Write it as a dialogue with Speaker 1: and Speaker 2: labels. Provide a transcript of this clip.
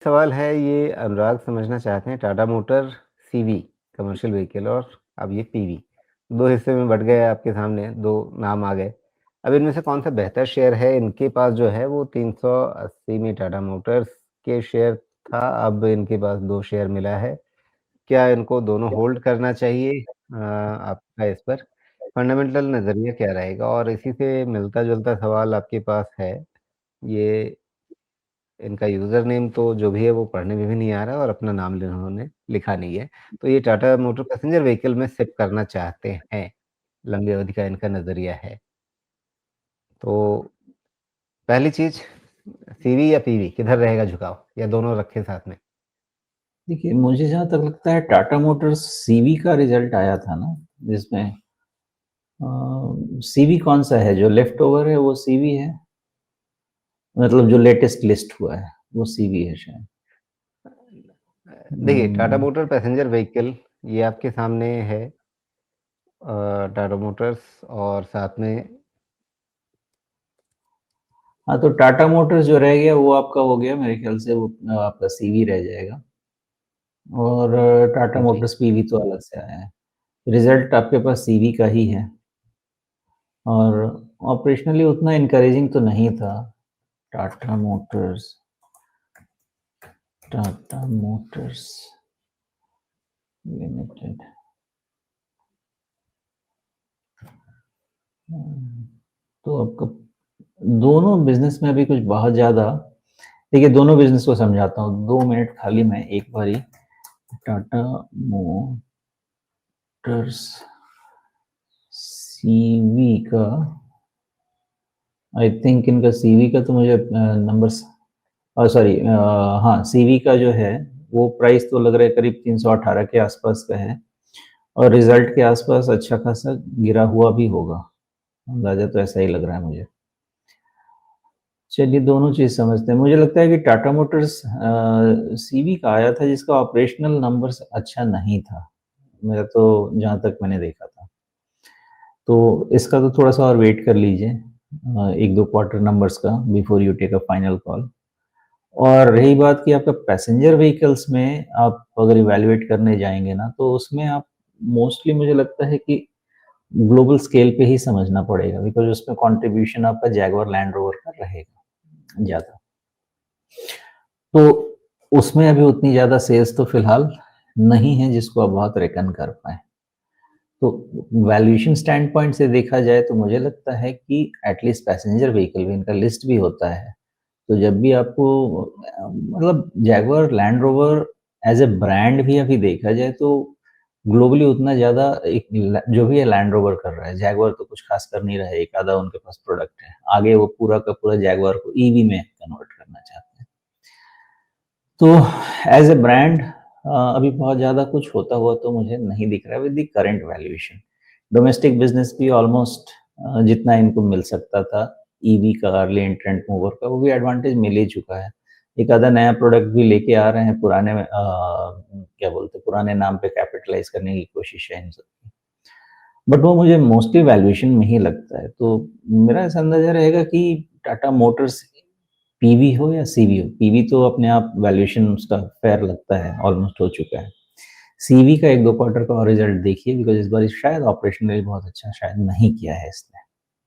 Speaker 1: सवाल है ये अनुराग समझना चाहते हैं Tata motor CV commercial vehicle और अब ये पीवी 2 हिस्से में बँट गए आपके सामने 2 नाम आ गए। अब इनमें से कौन-सा बेहतर शेयर है? इनके पास जो है वो 380 में टाटा मोटर्स के शेयर था, अब इनके पास 2 शेयर मिला है। क्या इनको दोनों होल्ड करना चाहिए? आपका इस पर फंडामेंटल नज़रिया क्या रहेगा? और इसी से मिलता-जुलता सवाल आपके पास है, ये इनका यूज़र नेम तो जो भी है वो पढ़ने में भी नहीं आ रहा है और अपना नाम इन्होंने लिखा नहीं है। तो ये टाटा मोटर पैसेंजर व्हीकल में शिफ्ट करना चाहते हैं, लंबी अवधि का इनका नज़रिया है। तो पहली चीज़ सीवी या पीवी किधर रहेगा झुकाव या दोनों रखें साथ में?
Speaker 2: देखिए, मुझे जहाँ तक लगता है टाटा मोटर्स सीवी का रिज़ल्ट आया था ना, जिसमें सीवी कौन-सा है? जो लेफ्ट ओवर है वो सीवी है? मतलब जो लेटेस्ट लिस्ट हुआ है, वो सीवी है शायद।
Speaker 1: देखिए टाटा
Speaker 2: हुँ।
Speaker 1: मोटर पैसेंजर व्हीकल ये आपके सामने है टाटा मोटर्स और साथ में
Speaker 2: हाँ, तो टाटा मोटर्स जो रह गया वो आपका हो गया मेरे ख़्याल से वो आपका सीवी रह जाएगा और टाटा
Speaker 1: जी,
Speaker 2: मोटर्स पीवी तो अलग से आया है। रिज़ल्ट आपके पास सीवी का ही है और ऑपरेशनली उतना एनकरेजिंग तो नहीं था। Tata Motors Tata Motors limited. तो आपका दोनों बिज़नेस में अभी कुछ बहुत ज़्यादा देखिए दोनों बिज़नेस को समझाता हूँ। 2 मिनट खाली मैं एक बारी टाटा मोटर्स सीवी का आई थिंक इनका सीवी का तो मुझे नंबर्स सॉरी हाँ, सीवी का जो है वो प्राइस तो लग रहा है करीब 318 के आसपास का है और रिज़ल्ट के आसपास अच्छा खासा गिरा हुआ भी होगा। अंदाज़ा तो ऐसा ही लग रहा है मुझे। चलिए दोनों चीज़ समझते हैं। मुझे लगता है कि टाटा मोटर्स सीवी का आया था जिसका ऑपरेशनल नंबर्स अच्छा नहीं था। मेरा तो जहाँ तक मैंने देखा था। तो इसका तो थोड़ा-सा और वेट कर लीजिए 1-2 क्वार्टर नंबर्स का before you take a final call. और रही बात कि आपका पैसेंजर व्हीकल्स में आप अगर इवैल्यूएट करने जाएँगे ना, तो उसमें आप मोस्टली मुझे लगता है कि ग्लोबल स्केल पे ही समझना पड़ेगा बिकॉज़ उसमें कंट्रीब्यूशन आपका जैगुआर लैंड रोवर का रहेगा ज़्यादा। तो उसमें अभी उतनी ज़्यादा सेल्स तो फिलहाल नहीं है जिसको आप बहुत रेकन कर पाएँ। तो वैल्यूएशन स्टैंड पॉइंट से देखा जाए तो मुझे लगता है कि एटलीस्ट पैसेंजर व्हीकल में इनका लिस्ट भी होता है। तो जब भी आपको मतलब Jaguar land rover as a brand भी अभी देखा जाए तो ग्लोबली उतना ज़्यादा एक ल जो भी है लैंड रोवर कर रहा है। जैगुआर तो कुछ ख़ास कर नहीं रहा है, एक आधा उनके पास प्रोडक्ट है। आगे वो पूरा का पूरा जैगुआर को ईवी में कन्वर्ट करना चाहते हैं। तो एज़ अ ब्रांड अभी बहुत ज़्यादा कुछ होता हुआ तो मुझे नहीं दिख रहा है with the current valuation. Domestic business भी ऑलमोस्ट जितना इनको मिल सकता था ईवी का अर्ली एंट्रेंट मूवर का वो भी एडवांटेज मिल ही चुका है। एक आधा नया प्रोडक्ट भी लेके आ रहे हैं पुराने क्या बोलते हैं पुराने नाम पे कैपिटलाइज़ करने की कोशिश है इन सब। बट वो मुझे मोस्टली वैल्यूएशन में ही लगता है। तो मेरा ऐसा अंदाज़ा रहेगा कि टाटा मोटर्स पीवी हो या सीवी हो, पीवी तो अपने आप वैल्यूएशन उसका फ़ेयर लगता है, ऑलमोस्ट हो चुका है। सीवी का 1-2 क्वार्टर का और रिज़ल्ट देखिए बिकॉज़ इस बार शायद ऑपरेशनली बहुत अच्छा शायद नहीं किया है इसने।